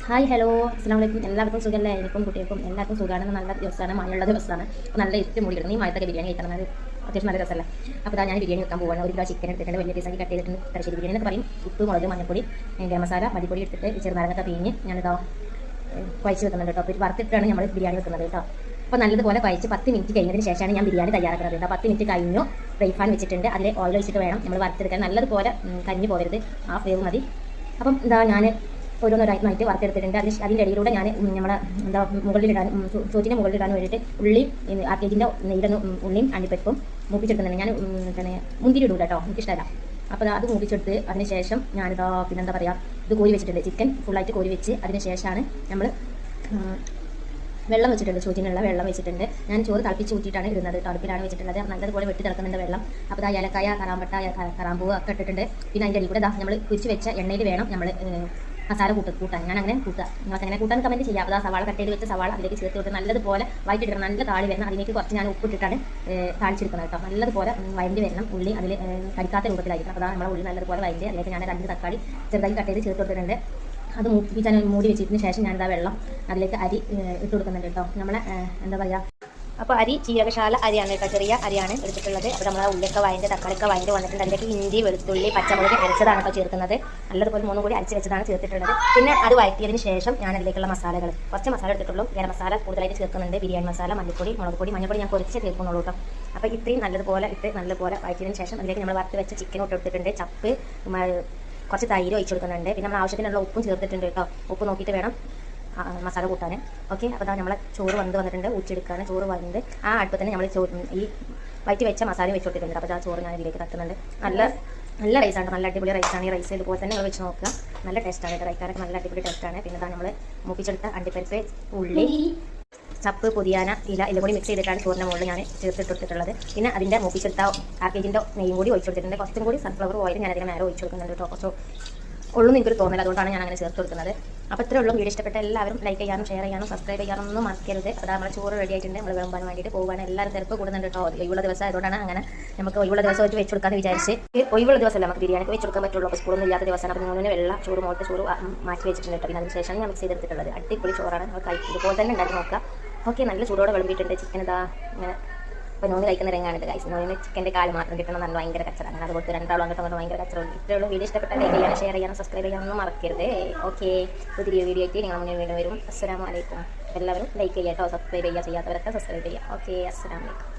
Hi hello അസ്സലാമു അലൈക്കും. എല്ലാവർക്കും സുഖമല്ലേ? എനിക്കും കുട്ടികൾക്കും എല്ലാവർക്കും സുഖമാണ്. നല്ല ദിവസമാണ്, മഴയുള്ള ദിവസമാണ്. അപ്പോൾ നല്ല ഇഷ്ടം മൂടി കിടന്നു. ഈ മഴത്തൊക്കെ ബിരിയാണി കഴിക്കണം, അത്യാവശ്യം നല്ല രസമല്ല. അപ്പോൾ ഞാൻ ബിരിയാണി വെക്കാൻ പോവാണ്. ഒരു കിലോ ചിക്കൻ എടുത്തിട്ടുണ്ട്, വലിയ പീസാക്കി കട്ട് ചെയ്തിട്ടുണ്ട്. തലശ്ശേരി ബിരിയാണി എന്ന് പറയും. ഉപ്പ്, മുളക്, മഞ്ഞൾപ്പൊടി, ഗരം മസാല, മല്ലിപ്പൊടി എടുത്തിട്ട് ചെറുനാരങ്ങ പിഴിഞ്ഞ് ഞാനിതാ കുഴച്ച് വെക്കുന്നുണ്ട് കേട്ടോ. അപ്പോൾ വറുത്തിട്ടാണ് നമ്മൾ ബിരിയാണി വെക്കുന്നത് കേട്ടോ. അപ്പോൾ നല്ലതുപോലെ കുഴച്ച് 10 മിനിറ്റ് കഴിഞ്ഞതിന് ശേഷമാണ് ഞാൻ ബിരിയാണി തയ്യാറാക്കുന്നത് കേട്ടോ. 10 മിനിറ്റ് കഴിഞ്ഞു. ഫ്രൈ പാൻ വെച്ചിട്ടുണ്ട്, അതിൽ ഓയിൽ ഒഴിച്ചിട്ട് വേണം നമ്മൾ വറുത്തെടുക്കാൻ. നല്ലതുപോലെ കരിഞ്ഞ് പോകരുത്, ഹാഫ് വേവ് മതി. അപ്പം എന്താ ഞാൻ ഓരോന്നോരായിട്ട് വറുത്തെടുത്തിട്ടുണ്ട്. അതിൻ്റെ ഇടയിലൂടെ ഞാൻ നമ്മളെ എന്താ മുകളിലിടാനും ചോറ്റിൻ്റെ മുകളിലിടാനും വേണ്ടിയിട്ട് ഉള്ളി ആർക്കേജിൻ്റെ നെയ്യിലൊന്ന് ഉള്ളിയും അണ്ടിപ്പരിപ്പും മൂപ്പിച്ചെടുക്കുന്നുണ്ട്. ഞാൻ പിന്നെ മുന്തിരി ഇടൂല കേട്ടോ, എനിക്കിഷ്ടമല്ല. അപ്പോൾ അത് മൂപ്പിച്ചെടുത്ത് അതിന് ശേഷം ഞാനിതാ പിന്നെന്താ പറയുക, ഇത് കോരി വെച്ചിട്ടുണ്ട്. ചിക്കൻ ഫുള്ളായിട്ട് കോരി വെച്ച് അതിന് ശേഷമാണ് നമ്മൾ വെള്ളം വെച്ചിട്ടുണ്ട്. ചോറ്റിനുള്ള വെള്ളം വെച്ചിട്ടുണ്ട്. ഞാൻ ചോറ് തിളപ്പിച്ച് ഊറ്റിയിട്ടാണ് ഇടുന്നത്. അടുപ്പിലാണ് വെച്ചിട്ടുള്ളത്. നല്ലതുപോലെ വെട്ടി തിളക്കുന്നുണ്ട് വെള്ളം. അപ്പോൾ ആ ഏലക്കായ, കറാമ്പട്ട, കറാമ്പൂവ് ഒക്കെ ഇട്ടിട്ടുണ്ട്. പിന്നെ അതിൻ്റെ അടിയിൽ കൂടെ നമ്മൾ കുരിച്ച് വെച്ച എണ്ണയിൽ വേണം നമ്മൾ മസാല കൂട്ടാൻ. ഞാൻ അങ്ങനെ കൂട്ടുക. നിങ്ങൾക്ക് അങ്ങനെ കൂട്ടാൻ കമൻറ്റ് ചെയ്യാം. അപ്പോൾ ആ സവാള കട്ട് ചെയ്ത് വെച്ച സവാള അതിലേക്ക് ചേർത്ത് വിട്ട് നല്ലതുപോലെ വഴറ്റിയിടണം. നല്ല താളി വരണം. അതിലേക്ക് കുറച്ച് ഞാൻ ഉപ്പിട്ടിട്ടാണ് താളിച്ചെടുക്കുന്നത് കേട്ടോ. നല്ലതുപോലെ വഴണ്ടി വരണം. ഉള്ളി അതിൽ കടിക്കാത്ത രൂപത്തിലായിരിക്കണം. അപ്പോൾ നമ്മുടെ ഉള്ളി നല്ലതുപോലെ വഴണ്ടി അതിലേക്ക് ഞാൻ 2 തക്കാളി ചെറുതായി കട്ട് ചെയ്ത് ചേർത്ത് കൊടുത്തിട്ടുണ്ട്. അത് മൂപ്പിച്ചാൽ മൂടി വെച്ചതിന് ശേഷം ഞാനിതാ വെള്ളം അതിലേക്ക് അരി ഇട്ട് കൊടുക്കുന്നുണ്ട് കേട്ടോ. നമ്മളെ എന്താ പറയുക, അപ്പോൾ അരി ജീരകശാല അരിയാണ് കേട്ടോ, ചെറിയ അരിയാണ് എടുത്തിട്ടുള്ളത്. അപ്പോൾ നമ്മളെ ഉള്ളിയൊക്കെ വഴൻ്റെ തക്കാളിയൊക്കെ വഴൻ്റെ വന്നിട്ടുണ്ട്. അതിലേക്ക് ഇഞ്ചി, വെളുത്തുള്ളി, പച്ചമുളക് അരച്ചതാണ് കേട്ടോ ചേർക്കുന്നത്. നല്ലതുപോലെ 3 കൂടി അരച്ച് വെച്ചതാണ് ചേർത്തിട്ടുള്ളത്. പിന്നെ അത് വഴറ്റിയതിന് ശേഷം ഞാൻ അതിലേക്കുള്ള മസാലകൾ കുറച്ച് മസാല എടുത്തിട്ടുള്ളൂ. ഗരം മസാല കൂടുതലായിട്ട് ചേർക്കുന്നുണ്ട്. ബിരിയാണി മസാല, മല്ലിപ്പൊടി, മുളക് പൊടി, മഞ്ഞൾപ്പൊടി ഞാൻ കുറച്ച് ചേർക്കുന്നുള്ളൂ കേട്ടോ. അപ്പോൾ ഇത്രയും നല്ലതുപോലെ നല്ലതുപോലെ വഴറ്റിയതിന് ശേഷം അതിലേക്ക് നമ്മൾ വറുത്ത് വെച്ച ചിക്കൻ ഇട്ട് കൊടുത്തിട്ടുണ്ട്. ചപ്പ്, കുറച്ച് തൈര് ഒഴിച്ച് കൊടുക്കുന്നുണ്ട്. പിന്നെ നമ്മൾ ആവശ്യത്തിനുള്ള ഉപ്പും ചേർത്തിട്ടുണ്ട് കേട്ടോ. ഉപ്പ് നോക്കിയിട്ട് വേണം മസാല കൂട്ടാൻ. ഓക്കെ. അപ്പോൾ നമ്മളെ ചോറ് വന്നിട്ടുണ്ട്. ഊച്ചെടുക്കുകയാണ്. ചോറ് വന്നിട്ട് ആ അടുപ്പ് തന്നെ നമ്മൾ ഈ വയറ്റി വെച്ച മസാല വെച്ച് കൊടുത്തിട്ടുണ്ട്. അപ്പോൾ ആ ചോറ് ഞാൻ ഇതിലേക്ക് തട്ടുന്നുണ്ട്. നല്ല റൈസാണ്, നല്ല അടിപൊളി റൈസാണ്. ഈ റൈസ് ഇതുപോലെ തന്നെ നിങ്ങൾ വെച്ച് നോക്കുക. നല്ല ടേസ്റ്റാണ്. റൈക്കാരൊക്കെ നല്ല അടിപൊളി ടേസ്റ്റാണ്. പിന്നെ നമ്മൾ മൂപ്പിച്ചെടുത്ത അണ്ടിപ്പരിപ്പ്, ഉള്ളി, ചപ്പ്, പുതിയാന ഇല കൂടി മിക്സ് ചെയ്തിട്ടാണ് ചോറിൻ്റെ മുകളിൽ ഞാൻ ചേർത്തിട്ടുള്ളത്. പിന്നെ അതിൻ്റെ മൂപ്പിച്ചെടുത്ത ആർക്കേജിൻ്റെ നെയ്യും കൂടി ഒഴിച്ച് കൊടുത്തിട്ടുണ്ട്. കുറച്ചും കൂടി സൺഫ്ലവർ ഓയിൽ ഞാൻ അതിന് മേലെ ഒഴിച്ച് കൊടുക്കുന്നുണ്ട് കേട്ടോ. കുറച്ച് ഉള്ളൂന്ന് എനിക്കൊരു തോന്നൽ, അതുകൊണ്ടാണ് ഞാൻ അങ്ങനെ ചേർത്ത് കൊടുക്കുന്നത്. അപ്പോൾ ഇത്രേ ഉള്ളൂ. വീഡിയോ ഇഷ്ടപ്പെട്ട എല്ലാവരും ലൈക്ക് ചെയ്യാനും ഷെയർ ചെയ്യാനും സബ്സ്ക്രൈബ് ചെയ്യാനൊന്നും മറക്കരുത്. അപ്പോൾ നമ്മുടെ ചോറ് റെഡി ആയിട്ടുണ്ട്. നമ്മൾ വിളമ്പാൻ വേണ്ടിയിട്ട് പോകാൻ എല്ലാവരും തിരക്ക് കൂടുന്നുണ്ട് കേട്ടോ. ഒഴിവുള്ള ദിവസം ആയതുകൊണ്ടാണ് അങ്ങനെ നമുക്ക് ഒഴിവുള്ള ദിവസമായിട്ട് വെച്ച് കൊടുക്കാമെന്ന് വിചാരിച്ച്. ഒഴിവുള്ള ദിവസമല്ല നമുക്ക് ബിരിയാണിക്ക് വെച്ച് കൊടുക്കാൻ പറ്റുള്ളൂ. അപ്പോൾ സ്കൂളൊന്നും ഇല്ലാത്ത ദിവസമാണ്. അപ്പോൾ 3 വെള്ള ചോറ്, മുകളിലത്തെ ചോറ് മാറ്റി വെച്ചിട്ടുണ്ട് കേട്ടോ. പിന്നെ അതിന് ശേഷമാണ് ഞാൻ മിക്സ് ചെയ്തെടുത്തിട്ടുള്ളത്. അടിപൊളി ചോറാണ്. നമ്മൾ ഇതുപോലെ തന്നെ ഉണ്ടാക്കി നോക്കുക. ഓക്കെ. നല്ല ചൂടോടെ വിളമ്പിയിട്ടുണ്ട്. ചിക്കൻ ഇതാ ഇങ്ങനെ. അപ്പോൾ നോന് കഴിക്കുന്ന രംഗാണിത് ഗൈസ്. നോന് ചിക്കൻ്റെ കാല് മാത്രം കിട്ടണം, നല്ല ഭയങ്കര കച്ചറ. അങ്ങനെ അതുകൊണ്ട് 2 ആളും അങ്ങോട്ടും ഭയങ്കര കച്ചറുണ്ട്. ഇത്രയുള്ള വീഡിയോ ഇഷ്ടപ്പെട്ട ലൈക്ക് ചെയ്യാനും ഷെയർ ചെയ്യാനും സബ്സ്ക്രൈബ് ചെയ്യാനൊന്നും മറക്കരുത്. ഓക്കെ. പുതിയ വീഡിയോ ആയിട്ട് നിങ്ങൾ മുന്നിൽ വീണ്ടും വരും. അസ്സലാമു അലൈക്കും. എല്ലാവരും ലൈക്ക് ചെയ്യാം കേട്ടോ. സബ്സ്ക്രൈബ് ചെയ്യാത്തവരൊക്കെ സബ്സ്ക്രൈബ് ചെയ്യുക. ഓക്കെ. അസ്സലാമു അലൈക്കും.